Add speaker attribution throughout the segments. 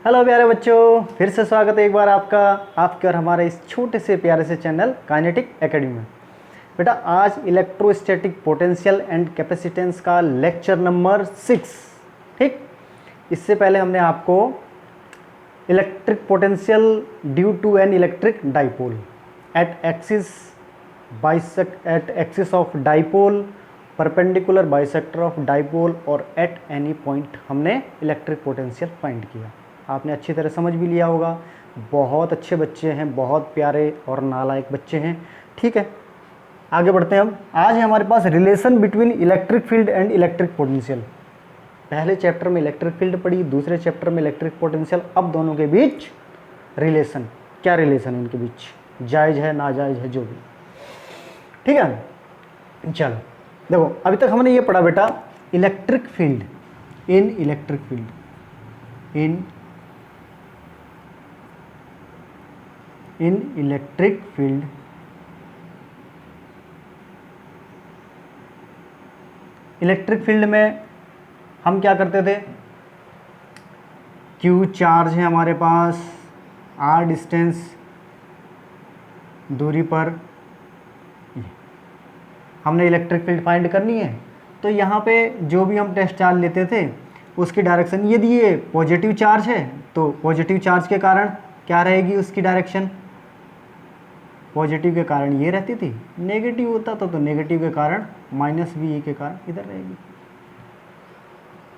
Speaker 1: Hello प्यारे बच्चों, फिर से स्वागत है एक बार आपके और हमारे इस छोटे से प्यारे से चैनल काइनेटिक एकेडमी में। बेटा आज इलेक्ट्रोस्टैटिक पोटेंशियल एंड कैपेसिटेंस का लेक्चर नंबर 6। ठीक, इससे पहले हमने आपको electric potential due to an electric dipole at axis of dipole, perpendicular bisector of dipole और एट एनी पॉइंट हमने इलेक्ट्रिक पोटेंशियल फाइंड किया। आपने अच्छी तरह समझ भी लिया होगा। बहुत अच्छे बच्चे हैं, बहुत प्यारे और नालायक बच्चे हैं। ठीक है, आगे बढ़ते हैं हम। आज है हमारे पास relation between electric field and electric potential. पहले चैप्टर में इलेक्ट्रिक फील्ड पढ़ी, दूसरे चैप्टर में इलेक्ट्रिक पोटेंशियल। अब दोनों के बीच रिलेशन, क्या रिलेशन है इनके बीच, जायज़ है नाजायज़ है, जो भी। ठीक है, चलो देखो, अभी तक हमने ये पढ़ा बेटा, इलेक्ट्रिक फील्ड इन इलेक्ट्रिक फील्ड इन इलेक्ट्रिक फील्ड इलेक्ट्रिक फील्ड में हम क्या करते थे, Q चार्ज है हमारे पास, R डिस्टेंस दूरी पर हमने इलेक्ट्रिक फील्ड फाइंड करनी है। तो यहाँ पे जो भी हम टेस्ट चार्ज लेते थे उसकी डायरेक्शन, यदि ये पॉजिटिव चार्ज है तो पॉजिटिव चार्ज के कारण क्या रहेगी उसकी डायरेक्शन, पॉजिटिव के कारण ये रहती थी, नेगेटिव होता तो नेगेटिव के कारण माइनस भी के कारण इधर रहेगी।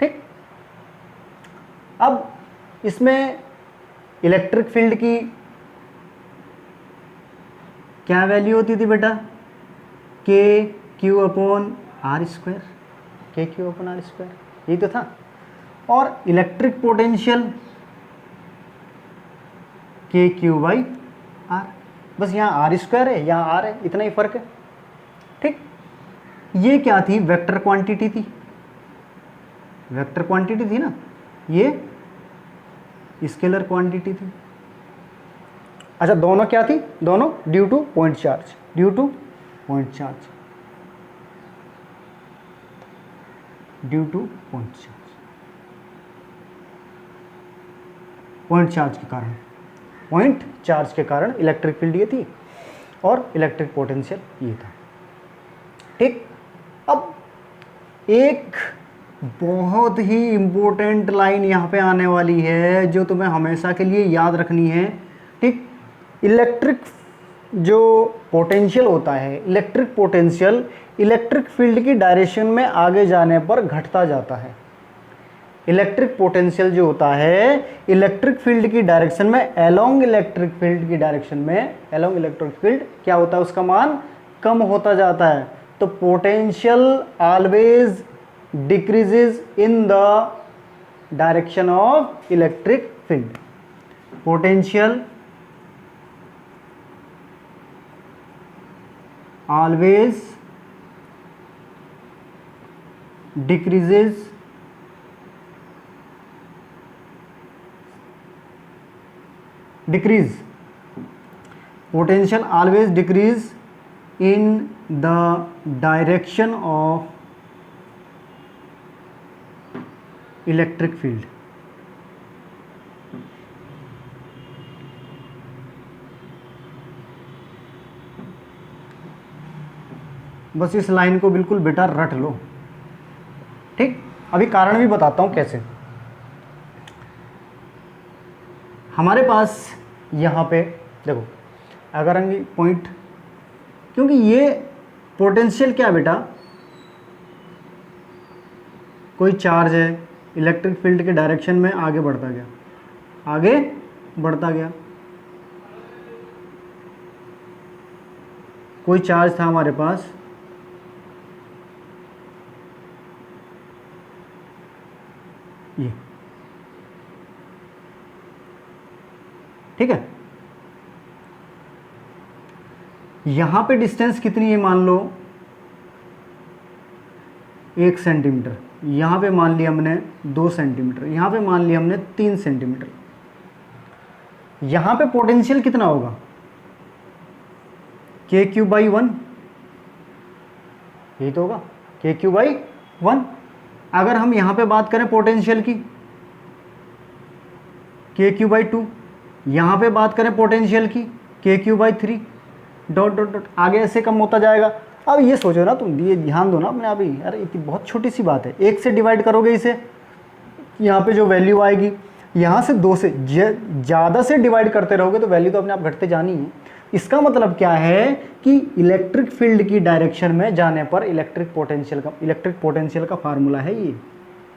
Speaker 1: ठीक, अब इसमें इलेक्ट्रिक फील्ड की क्या वैल्यू होती थी बेटा, के क्यू अपॉन आर स्क्वायर, के क्यू अपॉन आर स्क्वायर, यही तो था। और इलेक्ट्रिक पोटेंशियल के क्यू बाई आर, बस यहाँ आर स्क्वायर है, यहाँ आर है, इतना ही फर्क है। ठीक, ये क्या थी, वेक्टर क्वांटिटी थी, वेक्टर क्वांटिटी थी ना, ये स्केलर क्वांटिटी थी। अच्छा, दोनों क्या थी, दोनों due two point charge, due two point charge, due two point charge, point charge के कारण, पॉइंट चार्ज के कारण इलेक्ट्रिक फील्ड ये थी और इलेक्ट्रिक पोटेंशियल ये था। ठीक, अब एक बहुत ही इंपॉर्टेंट लाइन यहाँ पे आने वाली है जो तुम्हें हमेशा के लिए याद रखनी है। ठीक, इलेक्ट्रिक जो पोटेंशियल होता है, इलेक्ट्रिक पोटेंशियल इलेक्ट्रिक फील्ड की डायरेक्शन में आगे जाने पर घटता जाता है। इलेक्ट्रिक पोटेंशियल जो होता है इलेक्ट्रिक फील्ड की डायरेक्शन में, अलोंग इलेक्ट्रिक फील्ड की डायरेक्शन में, अलोंग इलेक्ट्रिक फील्ड क्या होता है, उसका मान कम होता जाता है। तो potential always decreases in the direction of electric field, potential always decreases potential always decrease in the direction of electric field। बस इस लाइन को बिल्कुल बेटा रट लो। ठीक, अभी कारण भी बताता हूँ कैसे। हमारे पास यहाँ पे देखो, अगर हम पॉइंट, क्योंकि ये पोटेंशियल क्या है बेटा, कोई चार्ज है, इलेक्ट्रिक फील्ड के डायरेक्शन में आगे बढ़ता गया, आगे बढ़ता गया, कोई चार्ज था हमारे पास, ये ठीक है। यहां पे डिस्टेंस कितनी है, मान लो 1 सेंटीमीटर, यहां पे मान लिया हमने 2 सेंटीमीटर, यहां पे मान लिया हमने 3 सेंटीमीटर। यहां पे पोटेंशियल कितना होगा, के क्यू बाई 1, यही तो होगा, के क्यू बाई 1। अगर हम यहां पे बात करें पोटेंशियल की, के क्यू बाई 2, यहाँ पे बात करें पोटेंशियल की के Q by 3, dot dot dot आगे ऐसे कम होता जाएगा। अब ये सोचो ना तुम, ये ध्यान दो ना अपने आप ही, अरे इतनी बहुत छोटी सी बात है, 1 से डिवाइड करोगे इसे, यहाँ पे जो वैल्यू आएगी, यहाँ से 2 से ज़्यादा से डिवाइड करते रहोगे तो वैल्यू तो अपने आप घटते जानी है। इसका मतलब क्या है कि इलेक्ट्रिक फील्ड की डायरेक्शन में जाने पर इलेक्ट्रिक पोटेंशियल का फार्मूला है ये।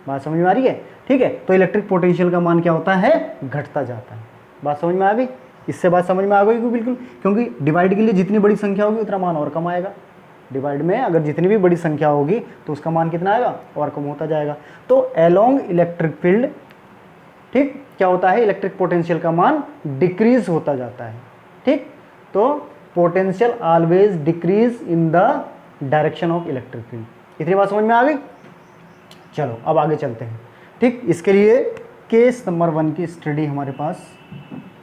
Speaker 1: बात समझ में आ रही है? ठीक है, तो इलेक्ट्रिक पोटेंशियल का मान क्या होता है? घटता जाता है। बात समझ में आ गई? इससे बात समझ में आ गई बिल्कुल, क्योंकि डिवाइड के लिए जितनी बड़ी संख्या होगी उतना मान और कम आएगा। डिवाइड में अगर जितनी भी बड़ी संख्या होगी तो उसका मान कितना आएगा? और कम होता जाएगा। तो अलोंग इलेक्ट्रिक फील्ड, ठीक, क्या होता है? इलेक्ट्रिक पोटेंशियल का मान डिक्रीज होता जाता है। ठीक, तो potential always decrease in the direction of electric field. इतनी बात समझ में आ गई? चलो अब आगे चलते हैं। ठीक, इसके लिए केस नंबर 1 की स्टडी हमारे पास,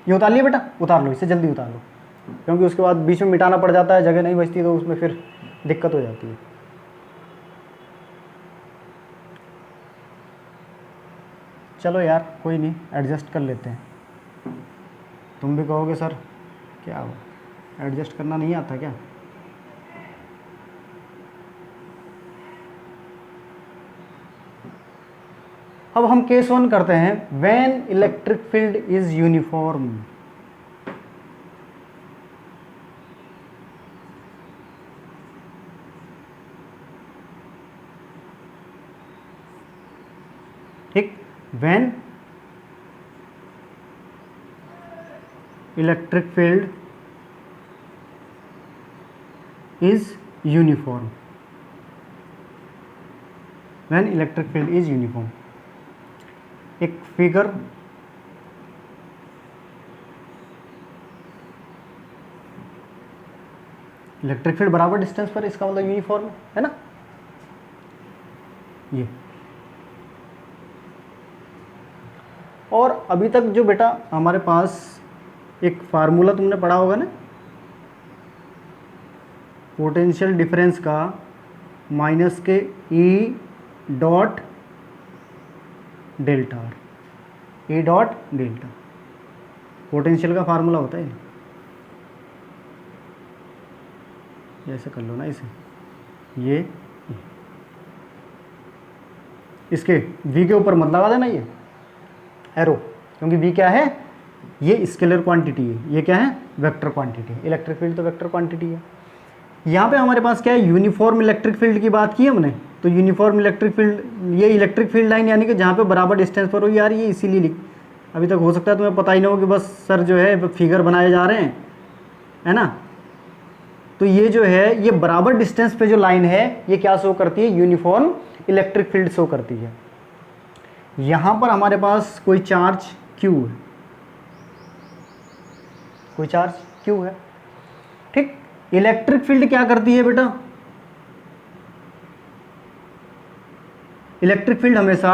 Speaker 1: ये उतार लिया बेटा, उतार लो, इसे जल्दी उतार लो, क्योंकि उसके बाद बीच में मिटाना पड़ जाता है, जगह नहीं बचती तो उसमें फिर दिक्कत हो जाती है। चलो यार कोई नहीं, एडजस्ट कर लेते हैं। तुम भी कहोगे सर क्या हो, एडजस्ट करना नहीं आता क्या? अब हम केस 1 करते हैं। When electric field is uniform, ठीक, when electric field is uniform, when electric field is uniform. एक फिगर इलेक्ट्रिक फील्ड बराबर डिस्टेंस पर, इसका मतलब यूनिफॉर्म है ना, ये। और अभी तक जो बेटा हमारे पास एक फार्मूला तुमने पढ़ा होगा ना, पोटेंशियल डिफरेंस का माइनस के E dot delta R, E dot delta, potential का फार्मूला होता है। ऐसे कर लो ना इसे, ये इसके v के ऊपर मत लगा देना ये एरो, क्योंकि v क्या है? ये स्केलर क्वांटिटी है, ये क्या है? वेक्टर क्वांटिटी है। इलेक्ट्रिक फील्ड तो वेक्टर क्वांटिटी है। यहाँ पे हमारे पास क्या है? यूनिफॉर्म इलेक्ट्रिक फील्ड की बात की हमने, तो यूनिफॉर्म इलेक्ट्रिक फील्ड, ये इलेक्ट्रिक फील्ड लाइन यानी कि जहाँ पे बराबर डिस्टेंस पर हो। यार ये इसीलिए लिख, अभी तक हो सकता है तुम्हें पता ही ना हो कि बस सर जो है फिगर बनाए जा रहे हैं, है ना। तो ये जो है, ये बराबर डिस्टेंस पे जो लाइन है, ये क्या शो करती है? यूनिफॉर्म इलेक्ट्रिक फील्ड शो करती है। यहाँ पर हमारे पास कोई चार्ज Q है, कोई चार्ज Q है, ठीक। इलेक्ट्रिक फील्ड क्या करती है बेटा? इलेक्ट्रिक फील्ड हमेशा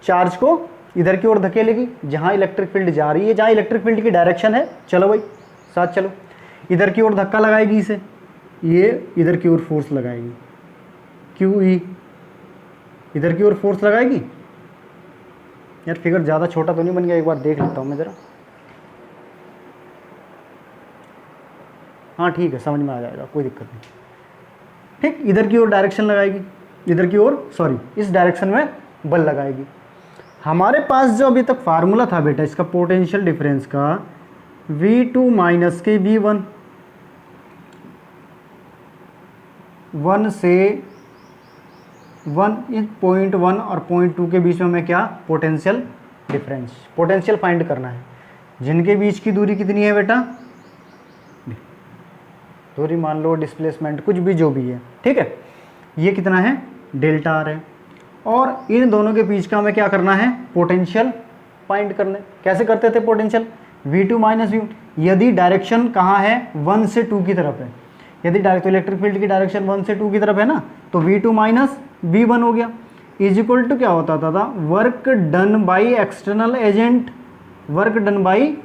Speaker 1: चार्ज को इधर की ओर धकेलेगी, जहां इलेक्ट्रिक फील्ड जा रही है, जहां इलेक्ट्रिक फील्ड की डायरेक्शन है। चलो भाई साथ चलो, इधर की ओर धक्का लगाएगी इसे, ये इधर की ओर फोर्स लगाएगी, QE इधर की ओर फोर्स लगाएगी। यार फिगर ज़्यादा छोटा तो नहीं बन गया? एक बार देख लेता हूँ मैं ज़रा। हाँ ठीक है, समझ में आ जाएगा, कोई दिक्कत नहीं। ठीक, इधर की ओर डायरेक्शन लगाएगी, इधर की ओर, सॉरी, इस डायरेक्शन में बल लगाएगी। हमारे पास जो अभी तक फार्मूला था बेटा इसका पोटेंशियल डिफरेंस का, V2 माइनस के V1, 1 से 1 इस 0.1 और 0.2 के बीच में हमें क्या? पोटेंशियल डिफरेंस, पोटेंशियल फाइंड करना है। जिनके बीच की दूरी कितनी है बेटा? दूरी मान लो, डिस्प्लेसमेंट, कुछ भी जो भी है, ठीक है। ये कितना है? डेल्टा आर है। और इन दोनों के बीच का हमें क्या करना है? पोटेंशियल फाइंड करने। कैसे करते थे पोटेंशियल? V2 माइनस V, यदि डायरेक्शन कहाँ है? 1 से 2 की तरफ है। यदि डायरेक्ट इलेक्ट्रिक फील्ड की डायरेक्शन 1 से 2 की तरफ है ना, तो V2 माइनस V1 हो गया, इज इक्वल टू क्या होता था? Work done by external agent, work done by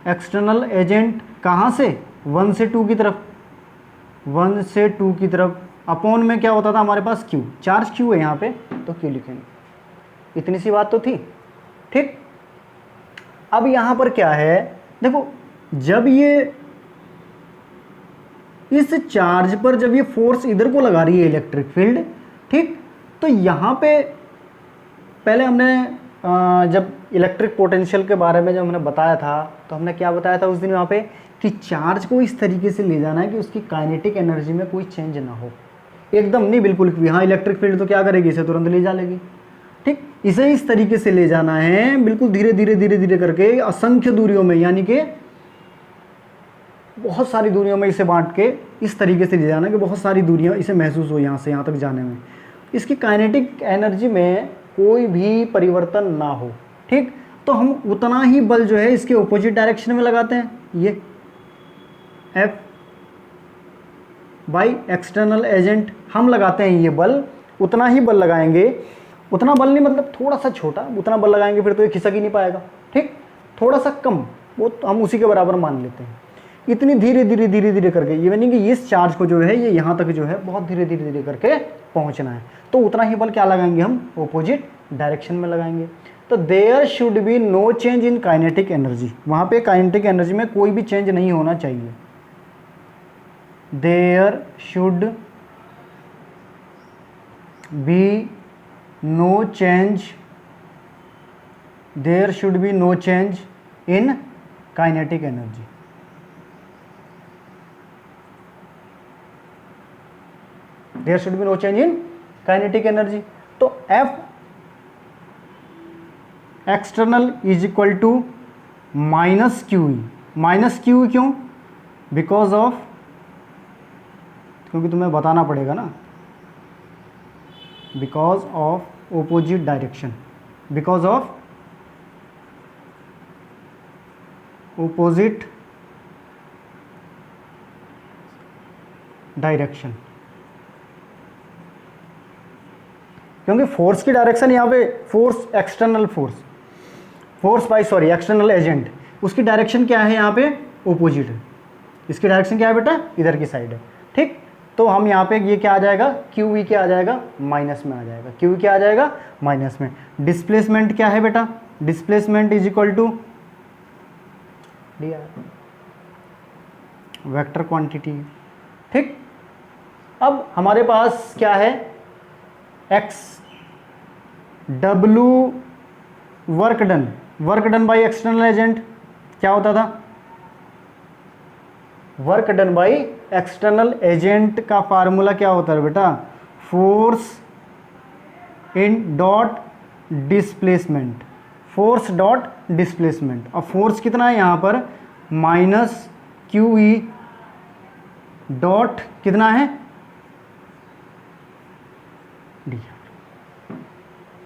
Speaker 1: external agent कहाँ से? 1 से 2 की तरफ, 1 से 2 की तरफ, अपॉन में क्या होता था हमारे पास? Q, चार्ज Q है यहाँ पे, तो Q लिखेंगे। इतनी सी बात तो थी, ठीक। अब यहाँ पर क्या है, देखो जब ये इस चार्ज पर जब ये फोर्स इधर को लगा रही है इलेक्ट्रिक फील्ड, ठीक, तो यहाँ पे पहले हमने जब इलेक्ट्रिक पोटेंशियल के बारे में जब हमने बताया था तो हमने क्या बताया था उस दिन वहाँ पे कि चार्ज को इस तरीके से ले जाना है कि उसकी काइनेटिक एनर्जी में कोई चेंज ना हो, एकदम नहीं बिल्कुल भी। हाँ इलेक्ट्रिक फील्ड तो क्या करेगी, इसे तुरंत ले जा लेगी, ठीक, इसे इस तरीके से ले जाना है बिल्कुल धीरे धीरे धीरे धीरे करके असंख्य दूरियों में, यानी कि बहुत सारी दूरियों में इसे बांट के इस तरीके से ले जाना कि बहुत सारी दूरियां इसे महसूस हो यहाँ से यहाँ तक जाने में, इसकी काइनेटिक एनर्जी में कोई भी परिवर्तन ना हो, ठीक। तो हम उतना ही बल जो है इसके ऑपोजिट डायरेक्शन में लगाते हैं, ये F बाई एक्सटर्नल एजेंट हम लगाते हैं, ये बल उतना ही बल लगाएंगे, उतना बल नहीं मतलब थोड़ा सा छोटा, उतना बल लगाएंगे फिर तो ये खिसक ही नहीं पाएगा, ठीक, थोड़ा सा कम, वो तो हम उसी के बराबर मान लेते हैं। इतनी धीरे धीरे धीरे धीरे करके, ये यानी कि इस चार्ज को जो है ये यहाँ तक जो है बहुत धीरे धीरे धीरे करके पहुँचना है, तो उतना ही बल क्या लगाएंगे हम, ऑपोजिट डायरेक्शन में लगाएंगे। तो there should be no change in kinetic energy, वहाँ पे काइनेटिक एनर्जी में कोई भी चेंज नहीं होना चाहिए। There should be no change, there should be no change in kinetic energy. There should be no change in kinetic energy. तो F external is equal to minus Q E, minus Q क्यों, because of, क्योंकि तुम्हें बताना पड़ेगा ना, because of opposite direction, because of opposite direction, क्योंकि force की direction यहाँ पे force external force, force by sorry external agent, उसकी डायरेक्शन क्या है यहाँ पे ऑपोजिट है, इसकी डायरेक्शन क्या है बेटा, इधर की साइड है, ठीक। तो हम यहाँ पे ये क्या आ जाएगा, क्यू वी क्या आ जाएगा, माइनस में आ जाएगा, क्यू क्या आ जाएगा, माइनस में। डिस्प्लेसमेंट क्या है बेटा, displacement is equal to D R, vector quantity, ठीक। अब हमारे पास क्या है, X W work done, work done by external agent क्या होता था, work done by external agent का फार्मूला क्या होता है बेटा, force in dot displacement, force dot displacement. और फोर्स कितना है यहाँ पर, माइनस क्यू ई डॉट कितना है, डी,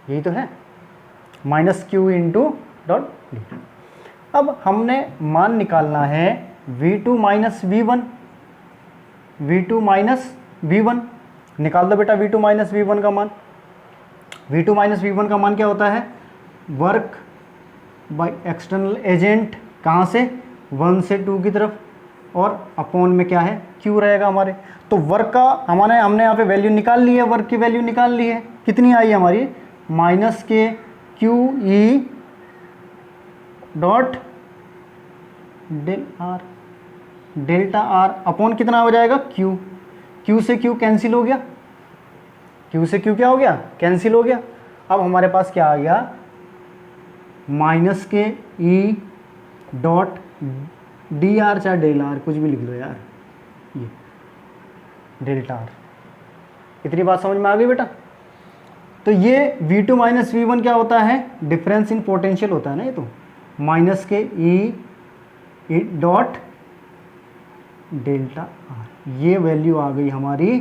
Speaker 1: यही तो है, minus Q into dot D. अब हमने मान निकालना है V2 minus V1, V2 minus V1, निकाल दो बेटा V2 माइनस V1 का मान। V2 माइनस V1 का मान क्या होता है, वर्क बाय एक्सटर्नल एजेंट, कहाँ से, 1 से 2 की तरफ, और अपॉन में क्या है, Q रहेगा हमारे। तो वर्क का हमने यहाँ पे वैल्यू निकाल ली है, वर्क की वैल्यू निकाल ली है, कितनी आई हमारी, माइनस के Q E dot del R, delta R upon कितना हो जाएगा, क्यू, क्यू से क्यू कैंसिल हो गया, क्यू से क्यू क्या हो गया, कैंसिल हो गया। अब हमारे पास क्या आ गया, माइनस के ई डॉट डी आर चाहे डेल आर, कुछ भी लिख लो यार, ये डेल्टा आर। इतनी बात समझ में आ गई बेटा। तो ये V2 माइनस V1 क्या होता है, डिफरेंस इन पोटेंशियल होता है ना, ये तो माइनस के ई डॉट डेल्टा आर, ये वैल्यू आ गई हमारी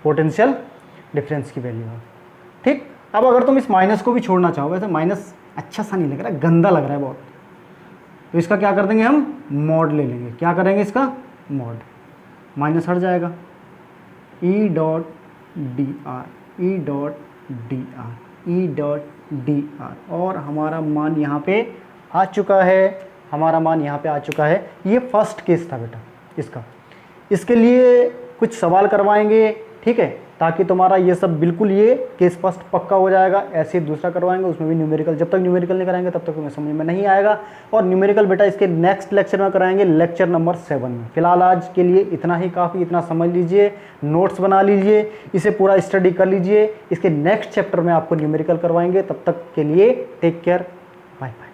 Speaker 1: पोटेंशियल डिफरेंस की वैल्यू है, ठीक। अब अगर तुम इस माइनस को भी छोड़ना चाहो, वैसे माइनस अच्छा सा नहीं लग रहा, गंदा लग रहा है बहुत, तो इसका क्या कर देंगे हम, मॉड ले लेंगे, क्या करेंगे इसका, मॉड, माइनस हट जाएगा, E dot D R, E dot D R, E dot D R, और हमारा मान यहाँ पे आ चुका है, हमारा मान यहाँ पे आ चुका है। ये फर्स्ट केस था बेटा इसका, इसके लिए कुछ सवाल करवाएंगे, ठीक है, ताकि तुम्हारा ये सब बिल्कुल ये केस फर्स्ट पक्का हो जाएगा। ऐसे दूसरा करवाएंगे, उसमें भी न्यूमेरिकल, जब तक न्यूमेरिकल नहीं कराएंगे तब तक तुम्हें समझ में नहीं आएगा। और न्यूमेरिकल बेटा इसके नेक्स्ट लेक्चर में कराएंगे, लेक्चर नंबर 7 में। फिलहाल आज के लिए इतना ही काफ़ी, इतना समझ लीजिए, नोट्स बना लीजिए, इसे पूरा स्टडी कर लीजिए। इसके नेक्स्ट चैप्टर में आपको न्यूमेरिकल करवाएंगे। तब तक के लिए टेक केयर, बाय बाय।